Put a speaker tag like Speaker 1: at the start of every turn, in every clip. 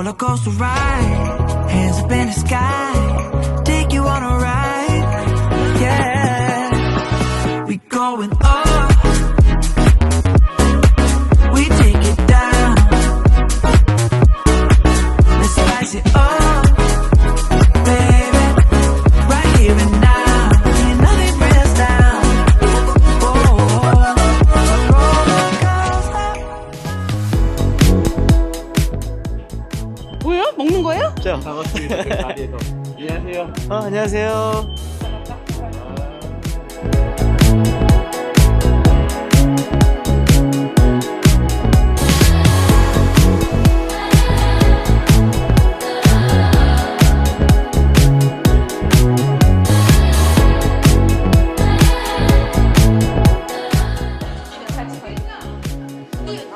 Speaker 1: roller coaster ride, hands up in the sky, take you on a ride, yeah. We going up, we take it down, let's spice it up, baby, right here and now, ain't nothing brings us down. Oh,
Speaker 2: 뭐야? 먹는 거예요?
Speaker 3: 자, 반갑습니다. 그 자리에서. 안녕하세요. 안녕하세요.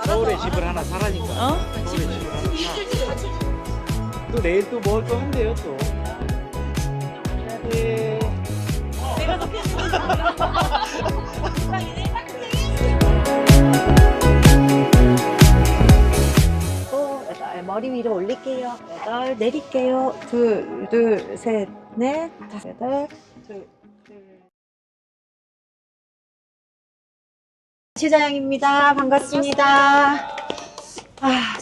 Speaker 3: 서울에 집을 하나 사라니까. 서울에 집을 하나 사. 또 내일 또 뭘 또 한대요 또. 네.
Speaker 2: 내가 더
Speaker 4: 머리 위로 올릴게요. 8 내릴게요. 둘, 셋, 넷, 다섯, 여덟, 둘. 시장입니다. 반갑습니다.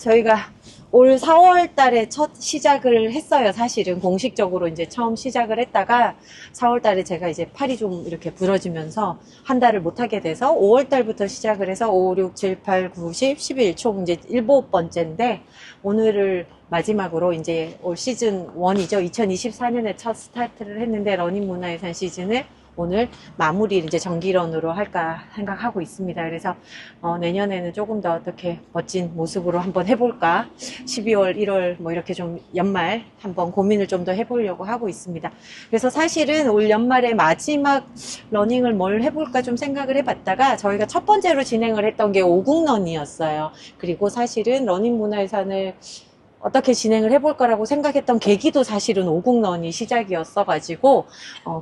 Speaker 4: 저희가 올 4월 달에 첫 시작을 했어요. 사실은 공식적으로 이제 처음 시작을 했다가 4월 달에 제가 이제 팔이 좀 이렇게 부러지면서 한 달을 못 하게 돼서 5월 달부터 시작을 해서 5, 6, 7, 8, 9, 10, 11 총 이제 7번째인데 오늘을 마지막으로 이제 올 시즌 1이죠. 2024년에 첫 스타트를 했는데 러닝 문화유산 시즌을 오늘 마무리를 이제 정기런으로 할까 생각하고 있습니다. 그래서 내년에는 조금 더 어떻게 멋진 모습으로 한번 해볼까, 12월 1월 뭐 이렇게 좀 연말 한번 고민을 좀 더 해보려고 하고 있습니다. 그래서 사실은 올 연말에 마지막 러닝을 뭘 해볼까 좀 생각을 해봤다가 저희가 첫 번째로 진행을 했던 게 오국런이었어요. 그리고 사실은 러닝 문화유산을 어떻게 진행을 해볼 거라고 생각했던 계기도 사실은 오국런이 시작이었어가지고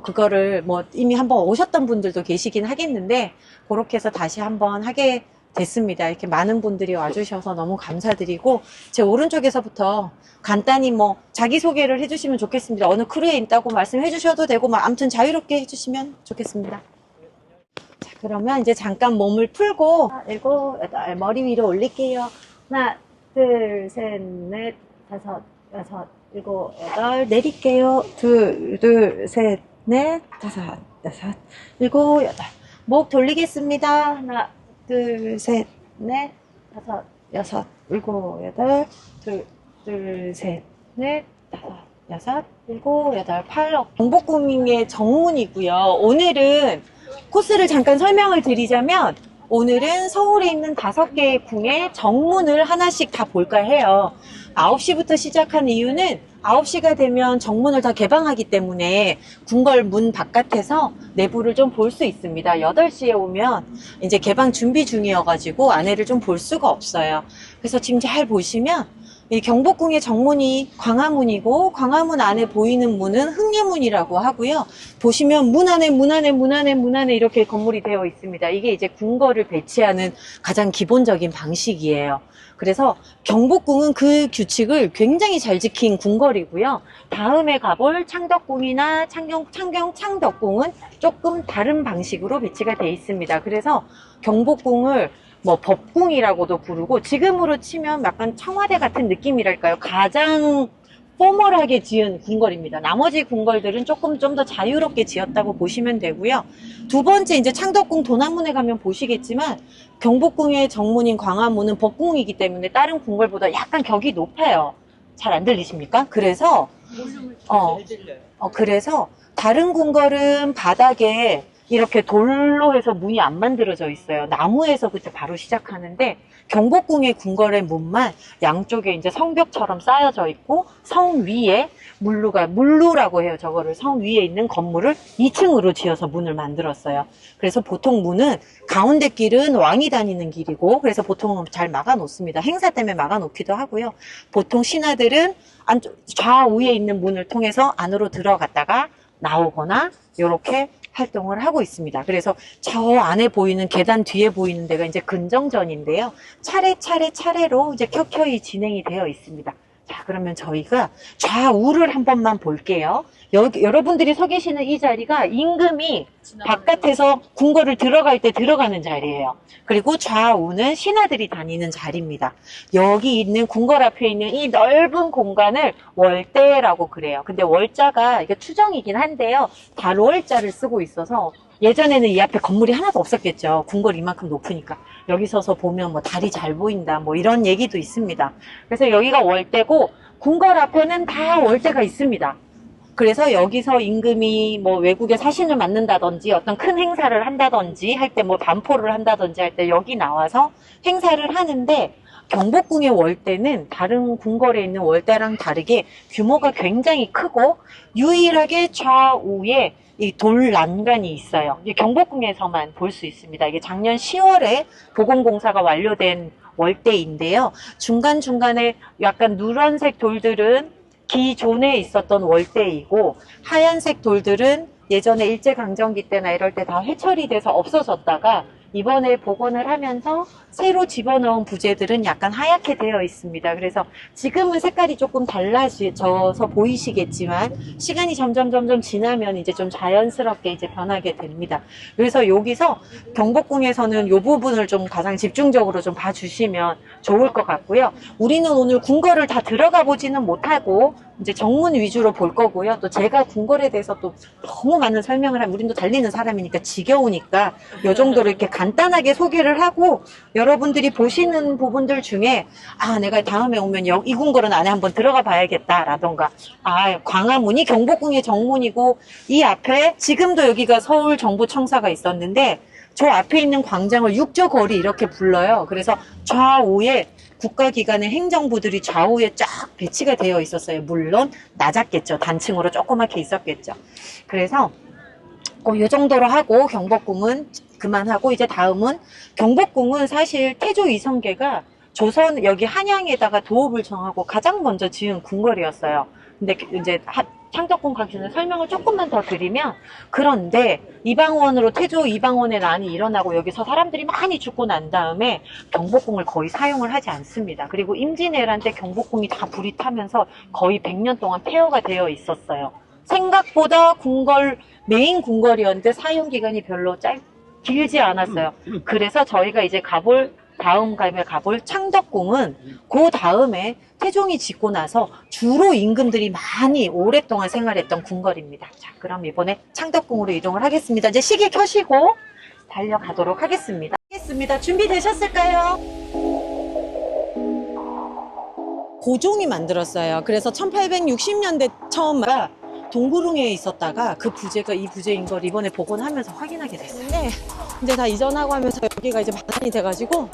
Speaker 4: 그거를 뭐 이미 한번 오셨던 분들도 계시긴 하겠는데 그렇게 해서 다시 한번 하게 됐습니다. 이렇게 많은 분들이 와주셔서 너무 감사드리고 제 오른쪽에서부터 간단히 뭐 자기소개를 해주시면 좋겠습니다. 어느 크루에 있다고 말씀해 주셔도 되고 뭐 아무튼 자유롭게 해주시면 좋겠습니다. 자, 그러면 이제 잠깐 몸을 풀고 7, 8 머리 위로 올릴게요. 하나, 둘, 셋, 넷, 다섯, 여섯, 일곱, 여덟, 내릴게요. 둘, 셋, 넷, 다섯, 여섯, 일곱, 여덟. 목 돌리겠습니다. 하나, 둘, 셋, 넷, 다섯, 여섯, 일곱, 여덟, 둘, 셋, 넷, 다섯, 여섯, 일곱, 여덟, 팔. 경복궁의 정문이고요. 오늘은 코스를 잠깐 설명을 드리자면 오늘은 서울에 있는 5개의 궁의 정문을 하나씩 다 볼까 해요. 9시부터 시작한 이유는 9시가 되면 정문을 다 개방하기 때문에 궁궐 문 바깥에서 내부를 좀 볼 수 있습니다. 8시에 오면 이제 개방 준비 중이어가지고 안에를 좀 볼 수가 없어요. 그래서 지금 잘 보시면 이 경복궁의 정문이 광화문이고 광화문 안에 보이는 문은 흥례문이라고 하고요. 보시면 문 안에 이렇게 건물이 되어 있습니다. 이게 이제 궁궐을 배치하는 가장 기본적인 방식이에요. 그래서 경복궁은 그 규칙을 굉장히 잘 지킨 궁궐이고요. 다음에 가볼 창덕궁이나 창덕궁은 조금 다른 방식으로 배치가 되어 있습니다. 그래서 경복궁을 뭐 법궁이라고도 부르고 지금으로 치면 약간 청와대 같은 느낌이랄까요. 가장 포멀하게 지은 궁궐입니다. 나머지 궁궐들은 조금 좀 더 자유롭게 지었다고 보시면 되고요. 두 번째 이제 창덕궁 도남문에 가면 보시겠지만 경복궁의 정문인 광화문은 법궁이기 때문에 다른 궁궐보다 약간 격이 높아요. 잘 안 들리십니까? 그래서 그래서 다른 궁궐은 바닥에 이렇게 돌로 해서 문이 안 만들어져 있어요. 나무에서부터 바로 시작하는데 경복궁의 궁궐의 문만 양쪽에 이제 성벽처럼 쌓여져 있고 성 위에 물루라고 해요. 저거를 성 위에 있는 건물을 2층으로 지어서 문을 만들었어요. 그래서 보통 문은 가운데 길은 왕이 다니는 길이고 그래서 보통은 잘 막아 놓습니다. 행사 때문에 막아 놓기도 하고요. 보통 신하들은 좌우에 있는 문을 통해서 안으로 들어갔다가 나오거나 이렇게 활동을 하고 있습니다. 그래서 저 안에 보이는 계단 뒤에 보이는 데가 이제 근정전인데요. 차례로 이제 켜켜이 진행이 되어 있습니다. 자, 그러면 저희가 좌우를 한 번만 볼게요. 여러분들이 서 계시는 이 자리가 임금이 바깥에서 궁궐을 들어갈 때 들어가는 자리예요. 그리고 좌우는 신하들이 다니는 자리입니다. 여기 있는 궁궐 앞에 있는 이 넓은 공간을 월대라고 그래요. 근데 월자가 이게 추정이긴 한데요. 달월자를 쓰고 있어서 예전에는 이 앞에 건물이 하나도 없었겠죠. 궁궐 이만큼 높으니까. 여기 서서 보면 뭐 달이 잘 보인다 뭐 이런 얘기도 있습니다. 그래서 여기가 월대고 궁궐 앞에는 다 월대가 있습니다. 그래서 여기서 임금이 뭐 외국에 사신을 맡는다든지 어떤 큰 행사를 한다든지 할 때 뭐 반포를 한다든지 할 때 여기 나와서 행사를 하는데 경복궁의 월대는 다른 궁궐에 있는 월대랑 다르게 규모가 굉장히 크고 유일하게 좌우에 이 돌 난간이 있어요. 이게 경복궁에서만 볼 수 있습니다. 이게 작년 10월에 보건공사가 완료된 월대인데요. 중간중간에 약간 누런색 돌들은 기존에 있었던 월대이고 하얀색 돌들은 예전에 일제강점기 때나 이럴 때 다 회철이 돼서 없어졌다가 이번에 복원을 하면서 새로 집어넣은 부재들은 약간 하얗게 되어 있습니다. 그래서 지금은 색깔이 조금 달라져서 보이시겠지만 시간이 점점 지나면 이제 좀 자연스럽게 이제 변하게 됩니다. 그래서 여기서 경복궁에서는 이 부분을 좀 가장 집중적으로 좀 봐주시면 좋을 것 같고요. 우리는 오늘 궁궐을 다 들어가 보지는 못하고 이제 정문 위주로 볼 거고요. 또 제가 궁궐에 대해서 또 너무 많은 설명을 하면 우린 또 달리는 사람이니까 지겨우니까 이 정도로 이렇게 간단하게 소개를 하고 여러분들이 보시는 부분들 중에 아 내가 다음에 오면 이 궁궐은 안에 한번 들어가 봐야겠다 라던가 아 광화문이 경복궁의 정문이고 이 앞에 지금도 여기가 서울정부청사가 있었는데 저 앞에 있는 광장을 육조거리 이렇게 불러요. 그래서 좌우에 국가기관의 행정부들이 좌우에 쫙 배치가 되어 있었어요. 물론 낮았겠죠. 단층으로 조그맣게 있었겠죠. 그래서 이 정도로 하고 경복궁은 그만하고 이제 다음은 경복궁은 사실 태조 이성계가 조선 여기 한양에다가 도읍을 정하고 가장 먼저 지은 궁궐이었어요. 근데 이제 창덕궁 가시는 설명을 조금만 더 드리면 그런데 이방원으로 태조 이방원의 난이 일어나고 여기서 사람들이 많이 죽고 난 다음에 경복궁을 거의 사용을 하지 않습니다. 그리고 임진왜란 때 경복궁이 다 불이 타면서 거의 100년 동안 폐허가 되어 있었어요. 생각보다 메인 궁궐이었는데 사용기간이 별로 길지 않았어요. 그래서 저희가 이제 다음 가볼 창덕궁은 그 다음에 태종이 짓고 나서 주로 임금들이 많이 오랫동안 생활했던 궁궐입니다. 자, 그럼 이번에 창덕궁으로 이동을 하겠습니다. 이제 시계 켜시고 달려가도록 하겠습니다. 준비되셨을까요? 고종이 만들었어요. 그래서 1860년대 처음 동구릉에 있었다가 그 부재가 이 부재인 걸 이번에 복원하면서 확인하게 됐는데 이제 다 이전하고 하면서 여기가 이제 반환이 돼가지고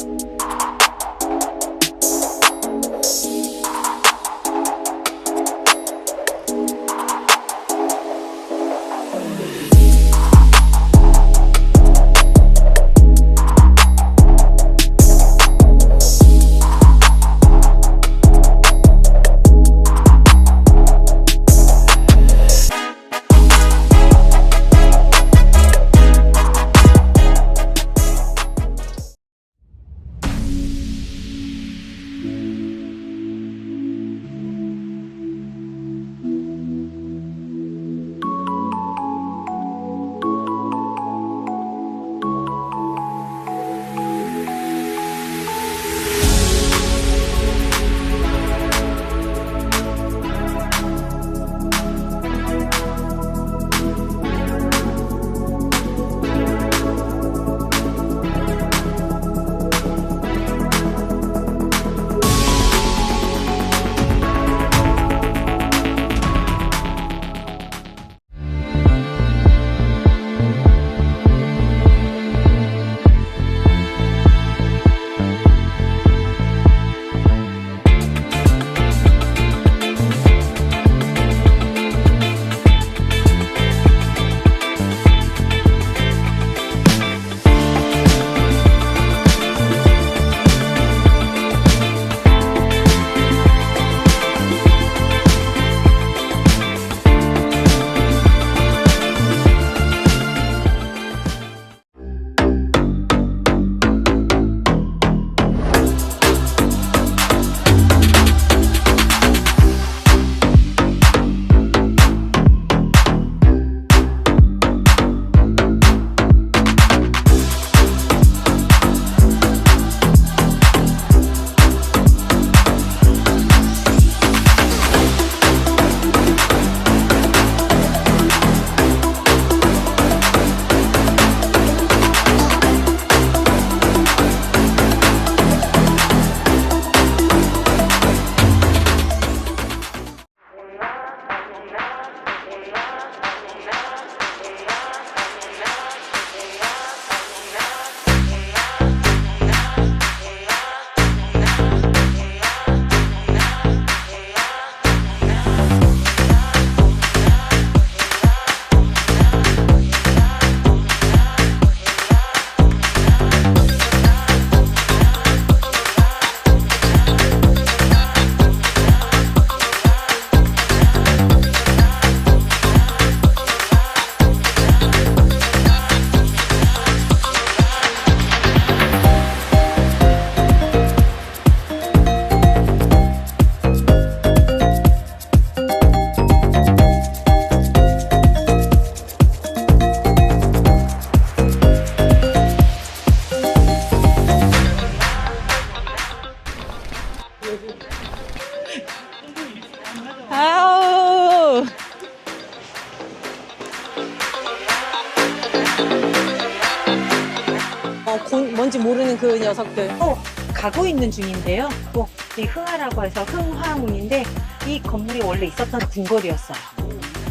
Speaker 4: 뭔지 모르는 그 녀석들 또 가고 있는 중인데요. 또 이 흥하라고 해서 흥화문인데 이 건물이 원래 있었던 궁궐이었어요.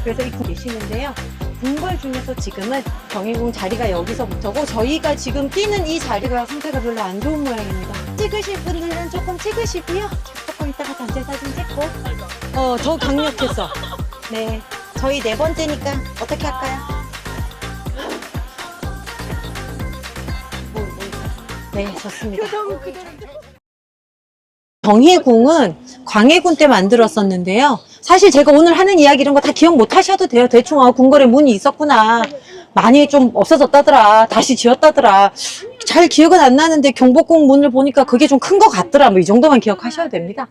Speaker 4: 그래서 이 계시는데요. 궁궐 중에서 지금은 경희궁 자리가 여기서부터고 저희가 지금 뛰는 이 자리가 상태가 별로 안 좋은 모양입니다. 찍으실 분들은 조금 찍으시고요. 조금 이따가 단체 사진 찍고 더 강력했어. 네, 저희 4번째니까 어떻게 할까요? 네, 좋습니다. 경희궁은 광해군 때 만들었었는데요. 사실 제가 오늘 하는 이야기 이런 거 다 기억 못 하셔도 돼요. 대충 궁궐에 문이 있었구나. 많이 좀 없어졌다더라. 다시 지었다더라. 잘 기억은 안 나는데 경복궁 문을 보니까 그게 좀 큰 것 같더라. 뭐 이 정도만 기억하셔야 됩니다.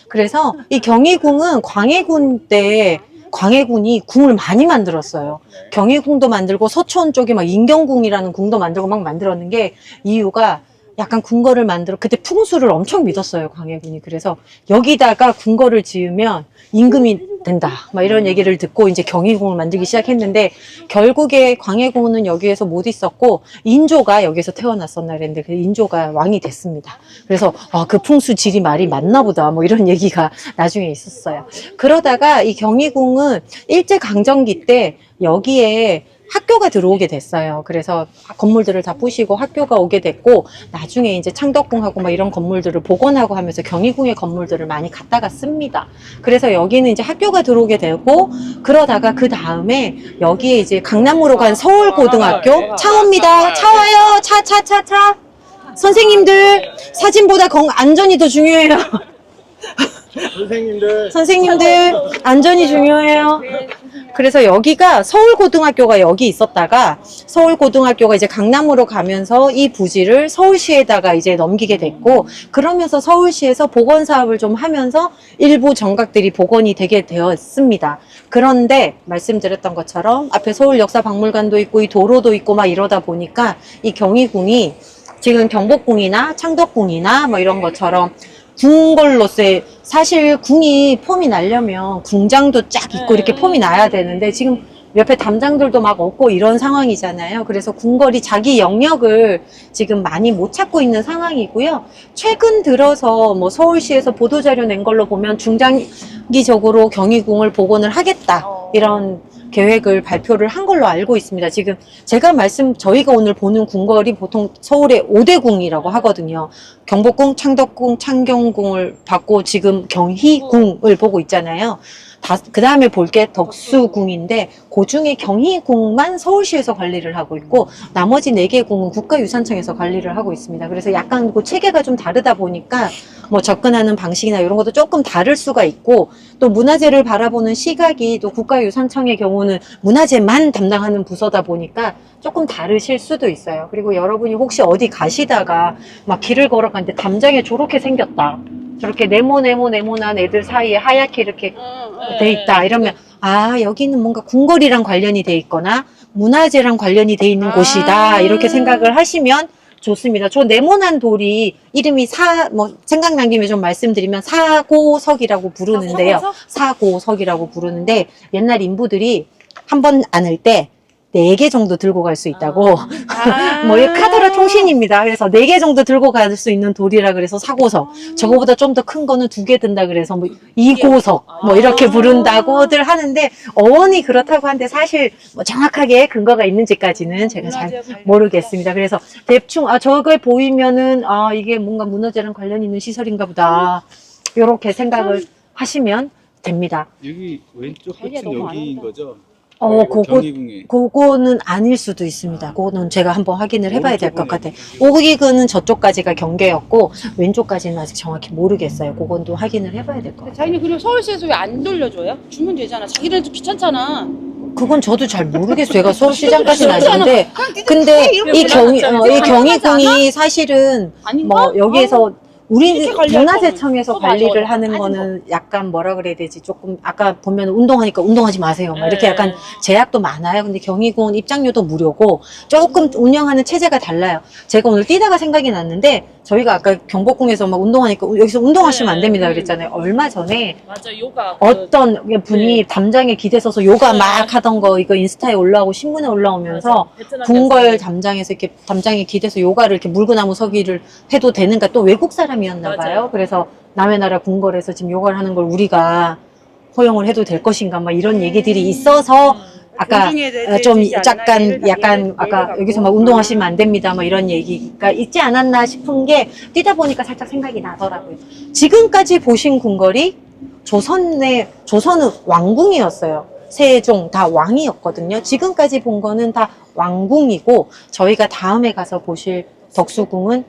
Speaker 4: 그래서 이 경희궁은 광해군 때 광해군이 궁을 많이 만들었어요. 경희궁도 만들고 서촌 쪽에 막 인경궁이라는 궁도 만들고 막 만들었는 게 이유가 약간 궁궐을 만들어 그때 풍수를 엄청 믿었어요, 광해군이. 그래서 여기다가 궁궐을 지으면 임금이 된다 막 이런 얘기를 듣고 이제 경희궁을 만들기 시작했는데 결국에 광해군은 여기에서 못 있었고 인조가 여기서 태어났었나 그랬는데 그 인조가 왕이 됐습니다. 그래서 그 풍수 지리 말이 맞나 보다 뭐 이런 얘기가 나중에 있었어요. 그러다가 이 경희궁은 일제강점기 때 여기에 학교가 들어오게 됐어요. 그래서 건물들을 다 부시고 학교가 오게 됐고 나중에 이제 창덕궁하고 막 이런 건물들을 복원하고 하면서 경희궁의 건물들을 많이 갖다가 씁니다. 그래서 여기는 이제 학교가 들어오게 되고 그러다가 그 다음에 여기에 이제 강남으로 간 서울고등학교 차 옵니다. 차 와요. 차. 선생님들 사진보다 안전이 더 중요해요. 선생님들 안전이 중요해요. 그래서 여기가 서울고등학교가 여기 있었다가 서울고등학교가 이제 강남으로 가면서 이 부지를 서울시에다가 이제 넘기게 됐고 그러면서 서울시에서 복원 사업을 좀 하면서 일부 정각들이 복원이 되게 되었습니다. 그런데 말씀드렸던 것처럼 앞에 서울역사박물관도 있고 이 도로도 있고 막 이러다 보니까 이 경희궁이 지금 경복궁이나 창덕궁이나 뭐 이런 것처럼 궁궐로서의 사실 궁이 폼이 나려면 궁장도 쫙 있고 이렇게 폼이 나야 되는데 지금 옆에 담장들도 막 없고 이런 상황이잖아요. 그래서 궁궐이 자기 영역을 지금 많이 못 찾고 있는 상황이고요. 최근 들어서 뭐 서울시에서 보도자료 낸 걸로 보면 중장기적으로 경희궁을 복원을 하겠다 이런 계획을 발표를 한 걸로 알고 있습니다. 지금 제가 저희가 오늘 보는 궁궐이 보통 서울의 5대 궁이라고 하거든요. 경복궁, 창덕궁, 창경궁을 받고 지금 경희궁을 보고 있잖아요. 그 다음에 볼 게 덕수궁인데 그 중에 경희궁만 서울시에서 관리를 하고 있고 나머지 4개 궁은 국가유산청에서 관리를 하고 있습니다. 그래서 약간 그 체계가 좀 다르다 보니까 뭐 접근하는 방식이나 이런 것도 조금 다를 수가 있고 또 문화재를 바라보는 시각이 또 국가유산청의 경우는 문화재만 담당하는 부서다 보니까 조금 다르실 수도 있어요. 그리고 여러분이 혹시 어디 가시다가 막 길을 걸어가는데 담장에 저렇게 생겼다. 저렇게 네모난 애들 사이에 하얗게 이렇게 돼 있다. 이러면 여기는 뭔가 궁궐이랑 관련이 돼 있거나 문화재랑 관련이 돼 있는 곳이다. 이렇게 생각을 하시면 좋습니다. 저 네모난 돌이 이름이 생각난 김에 좀 말씀드리면 사고석이라고 부르는데요. 사고석이라고 부르는데 옛날 인부들이 한 번 안을 때 4개 정도 들고 갈 수 있다고. 뭐, 이 카더라 통신입니다. 그래서 4개 정도 들고 갈 수 있는 돌이라 그래서 사고석. 저거보다 좀 더 큰 거는 2개 든다 그래서 뭐, 이고석. 뭐, 이렇게 부른다고들 하는데, 어원이 그렇다고 하는데 사실 뭐 정확하게 근거가 있는지까지는 제가 잘 모르겠습니다. 그래서 대충, 저걸 보이면은, 이게 뭔가 문화재랑 관련 있는 시설인가 보다. 요렇게 생각을 하시면 됩니다.
Speaker 3: 여기 왼쪽 끝은 여기인 거죠?
Speaker 4: 경희궁에. 그거는 아닐 수도 있습니다. 그거는 제가 한번 확인을 해봐야 될 것 같아요. 오기근은 저쪽까지가 경계였고 왼쪽까지는 아직 정확히 모르겠어요. 그건 또 확인을 해봐야 될 것 같아요.
Speaker 2: 자기는 그리고 서울시에서 왜 안 돌려줘요? 주면 되잖아. 자기들도 귀찮잖아.
Speaker 4: 그건 저도 잘 모르겠어요. 제가 서울시장까지는 아닌데 근데 이 경희궁이 사실은 뭐 여기에서 우리
Speaker 2: 이렇게 관리할
Speaker 4: 문화재청에서
Speaker 2: 거면
Speaker 4: 관리를
Speaker 2: 맞아.
Speaker 4: 하는
Speaker 2: 아닌
Speaker 4: 거는 약간 뭐라 그래야 되지? 조금 아까 보면 운동하니까 운동하지 마세요. 막 이렇게
Speaker 2: 네.
Speaker 4: 약간 제약도 많아요. 근데 경희궁은 입장료도 무료고 조금 운영하는 체제가 달라요. 제가 오늘 뛰다가 생각이 났는데 저희가 아까 경복궁에서 막 운동하니까 여기서 운동하시면 안 됩니다 그랬잖아요. 얼마 전에
Speaker 2: 맞아, 요가.
Speaker 4: 어떤 분이
Speaker 2: 네.
Speaker 4: 담장에 기대서서 요가
Speaker 2: 네.
Speaker 4: 막 하던 거 이거 인스타에 올라오고 신문에 올라오면서
Speaker 2: 맞아. 베트남
Speaker 4: 궁궐
Speaker 2: 여성.
Speaker 4: 담장에서 이렇게 담장에 기대서 요가를 이렇게 물구나무 서기를 해도 되는가 또 외국 사람이었나 봐요.
Speaker 2: 맞아요.
Speaker 4: 그래서 남의 나라 궁궐에서 지금 요가를 하는 걸 우리가 허용을 해도 될 것인가 막 이런 얘기들이 있어서 아까 좀 약간 아까 여기서 막 운동하시면 안 됩니다 뭐 이런 얘기가 있지 않았나 싶은 게 뛰다 보니까 살짝 생각이 나더라고요. 지금까지 보신 궁궐이 조선은 왕궁이었어요. 세종 다 왕이었거든요. 지금까지 본 거는 다 왕궁이고 저희가 다음에 가서 보실 덕수궁은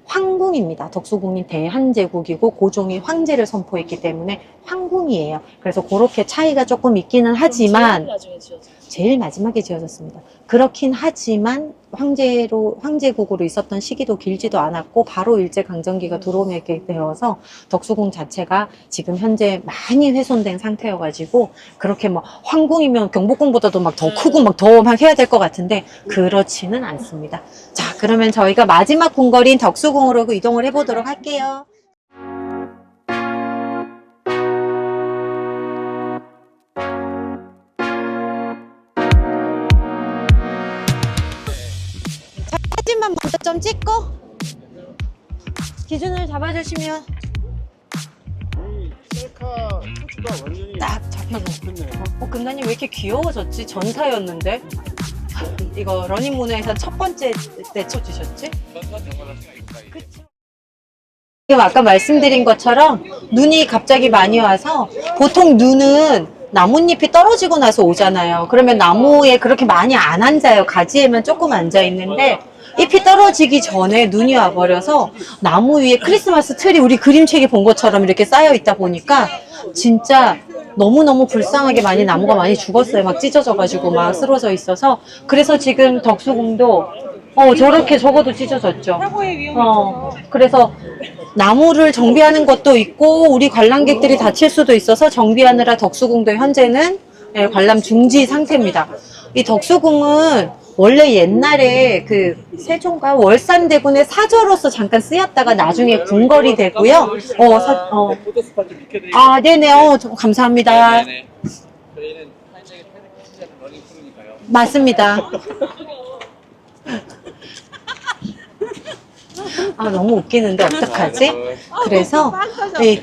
Speaker 4: 황궁입니다. 덕수궁이 대한제국이고 고종이 황제를 선포했기 때문에 황궁이에요. 그래서 그렇게 차이가 조금 있기는 하지만
Speaker 2: 나중에 지어져.
Speaker 4: 제일 마지막에 지어졌습니다. 그렇긴 하지만 황제국으로 있었던 시기도 길지도 않았고 바로 일제강점기가 들어오게 되어서 덕수궁 자체가 지금 현재 많이 훼손된 상태여가지고 그렇게 뭐 황궁이면 경복궁보다도 막 더 크고 막 더 막 해야 될 것 같은데 그렇지는 않습니다. 자, 그러면 저희가 마지막 궁궐인 덕수궁으로 이동을 해보도록 할게요. 사진만 먼저 좀 찍고 기준을 잡아주시면
Speaker 3: 셀카 포즈가 완전히
Speaker 4: 딱 잡혀서
Speaker 3: 좋네요.
Speaker 4: 금나님 왜 이렇게 귀여워졌지? 전사였는데 이거 러닝문화에서 첫 번째 때 쳐주셨지? 그쵸. 지금 아까 말씀드린 것처럼 눈이 갑자기 많이 와서 보통 눈은 나뭇잎이 떨어지고 나서 오잖아요. 그러면 나무에 그렇게 많이 안 앉아요. 가지에만 조금 앉아 있는데 잎이 떨어지기 전에 눈이 와버려서 나무 위에 크리스마스 트리 우리 그림책에 본 것처럼 이렇게 쌓여 있다 보니까 진짜 너무너무 불쌍하게 많이 나무가 많이 죽었어요. 막 찢어져가지고 막 쓰러져 있어서. 그래서 지금 덕수궁도 저렇게 적어도 찢어졌죠. 그래서 나무를 정비하는 것도 있고 우리 관람객들이 다칠 수도 있어서 정비하느라 덕수궁도 현재는 관람 중지 상태입니다. 이 덕수궁은 원래 옛날에 그 세종과 월산대군의 사저로서 잠깐 쓰였다가 나중에 궁궐이 되고요.
Speaker 3: 포토스팟 좀 비켜드리겠습니다.
Speaker 4: 네네. 감사합니다.
Speaker 3: 네네. 저희는 한정의 시작 러닝 크루니까요.
Speaker 4: 맞습니다. 너무 웃기는데 어떡하지? 그래서 이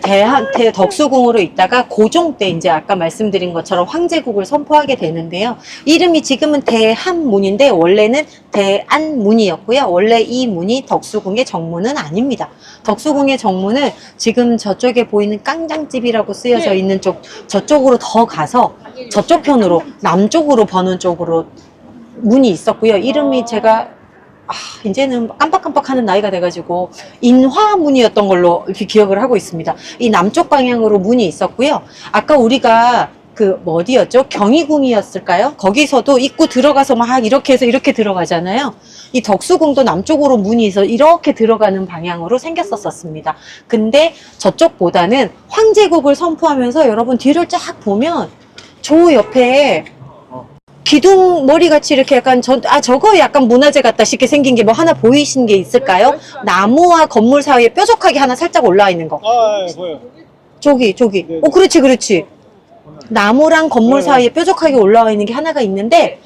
Speaker 4: 덕수궁으로 있다가 고종 때 이제 아까 말씀드린 것처럼 황제국을 선포하게 되는데요. 이름이 지금은 대한문인데 원래는 대안문이었고요. 원래 이 문이 덕수궁의 정문은 아닙니다. 덕수궁의 정문은 지금 저쪽에 보이는 깡장집이라고 쓰여져 있는 저쪽으로 더 가서 저쪽 편으로 남쪽으로 버는 쪽으로 문이 있었고요. 이름이 제가 이제는 깜빡깜빡하는 나이가 돼가지고 인화문이었던 걸로 이렇게 기억을 하고 있습니다. 이 남쪽 방향으로 문이 있었고요. 아까 우리가 어디였죠? 경희궁이었을까요? 거기서도 입구 들어가서 막 이렇게 해서 이렇게 들어가잖아요. 이 덕수궁도 남쪽으로 문이 있어 이렇게 들어가는 방향으로 생겼었습니다. 근데 저쪽보다는 황제국을 선포하면서 여러분 뒤를 쫙 보면 저 옆에 기둥 머리 같이 이렇게 약간 저거 약간 문화재 같다 싶게 생긴 게 뭐 하나 보이신 게 있을까요? 나무와 건물 사이에 뾰족하게 하나 살짝 올라와 있는 거.
Speaker 3: 보여요.
Speaker 4: 저기.
Speaker 3: 네.
Speaker 4: 그렇지. 나무랑 건물 사이에 뾰족하게 올라와 있는 게 하나가 있는데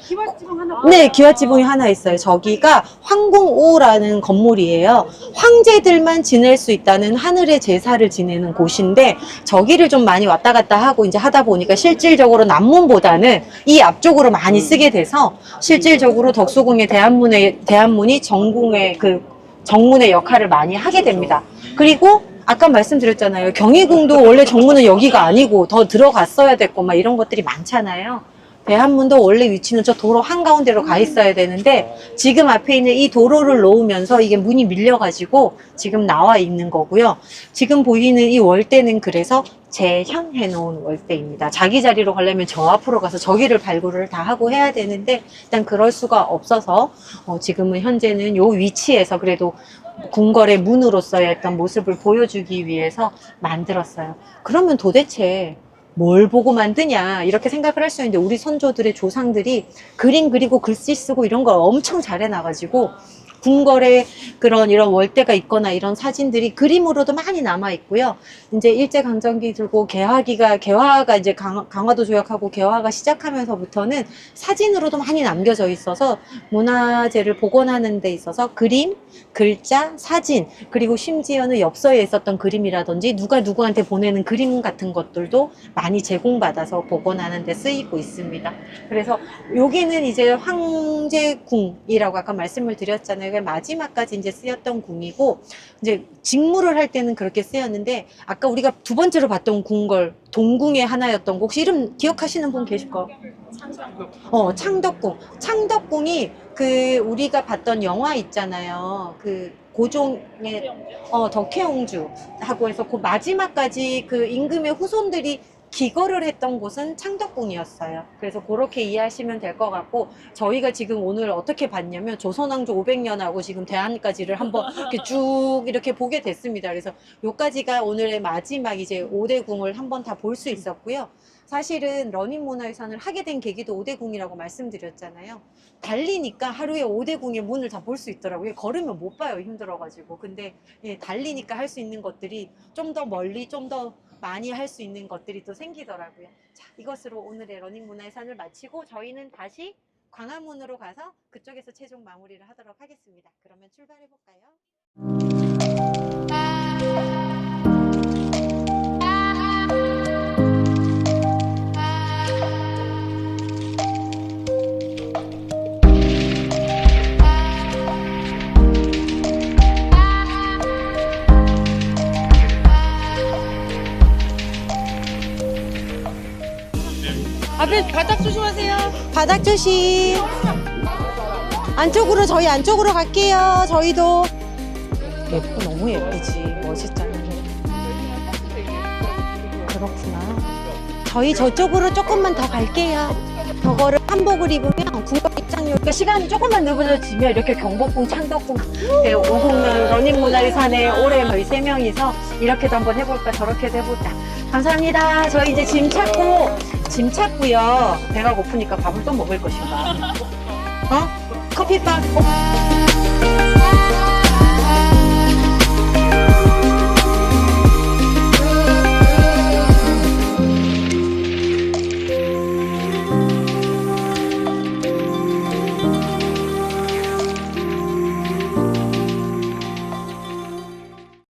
Speaker 4: 네, 기와지붕이 하나 있어요. 저기가 황궁우라는 건물이에요. 황제들만 지낼 수 있다는 하늘의 제사를 지내는 곳인데 저기를 좀 많이 왔다 갔다 하고 이제 하다 보니까 실질적으로 남문보다는 이 앞쪽으로 많이 쓰게 돼서 실질적으로 덕수궁의 대한문이 정궁의 정문의 역할을 많이 하게 됩니다. 그리고 아까 말씀드렸잖아요. 경희궁도 원래 정문은 여기가 아니고 더 들어갔어야 됐고 막 이런 것들이 많잖아요. 대한문도 원래 위치는 저 도로 한가운데로 가 있어야 되는데 지금 앞에 있는 이 도로를 놓으면서 이게 문이 밀려가지고 지금 나와 있는 거고요. 지금 보이는 이 월대는 그래서 재현해 놓은 월대입니다. 자기 자리로 가려면 저 앞으로 가서 저기를 발굴을 다 하고 해야 되는데 일단 그럴 수가 없어서 지금은 현재는 요 위치에서 그래도 궁궐의 문으로서의 어떤 모습을 보여주기 위해서 만들었어요. 그러면 도대체 뭘 보고 만드냐 이렇게 생각을 할 수 있는데 우리 선조들의 조상들이 그림 그리고 글씨 쓰고 이런 걸 엄청 잘해놔가지고 궁궐에 그런 이런 월대가 있거나 이런 사진들이 그림으로도 많이 남아 있고요. 이제 일제강점기 들고 개화가 이제 강화도 조약하고 개화가 시작하면서부터는 사진으로도 많이 남겨져 있어서 문화재를 복원하는 데 있어서 그림, 글자, 사진, 그리고 심지어는 엽서에 있었던 그림이라든지 누가 누구한테 보내는 그림 같은 것들도 많이 제공받아서 복원하는 데 쓰이고 있습니다. 그래서 여기는 이제 황제궁이라고 아까 말씀을 드렸잖아요. 마지막까지 이제 쓰였던 궁이고, 이제 직무를 할 때는 그렇게 쓰였는데, 아까 우리가 두 번째로 봤던 궁궐, 동궁의 하나였던 곳, 혹시 이름 기억하시는 분 계실까요? 창덕궁. 창덕궁이 그 우리가 봤던 영화 있잖아요. 그 고종의 덕혜옹주하고 해서 그 마지막까지 그 임금의 후손들이 기거를 했던 곳은 창덕궁이었어요. 그래서 그렇게 이해하시면 될 것 같고, 저희가 지금 오늘 어떻게 봤냐면 조선왕조 500년하고 지금 대한까지를 한번 이렇게 쭉 이렇게 보게 됐습니다. 그래서 요까지가 오늘의 마지막 이제 5대 궁을 한번 다 볼 수 있었고요. 사실은 러닝문화유산을 하게 된 계기도 5대 궁이라고 말씀드렸잖아요. 달리니까 하루에 5대 궁의 문을 다 볼 수 있더라고요. 걸으면 못 봐요, 힘들어가지고. 근데 달리니까 할 수 있는 것들이 좀 더 멀리 좀 더 많이 할 수 있는 것들이 또 생기더라고요. 자, 이것으로 오늘의 러닝문화유산을 마치고 저희는 다시 광화문으로 가서 그쪽에서 최종 마무리를 하도록 하겠습니다. 그러면 출발해 볼까요?
Speaker 2: 앞에 바닥 조심하세요.
Speaker 4: 바닥 조심. 안쪽으로, 저희 안쪽으로 갈게요. 저희도. 너무 예쁘지. 멋있잖아요. 그렇구나. 저희 저쪽으로 조금만 더 갈게요. 저거를 한복을 입으면 궁궐 입장료, 그러니까 시간이 조금만 늦어지면 이렇게 경복궁, 창덕궁, 5공면 러닝문화유산에 올해 저희 3명이서 이렇게도 한번 해볼까, 저렇게도 해볼까. 감사합니다. 저희 이제 짐 찾고요. 배가 고프니까 밥을 또 먹을 것인가. 커피빵.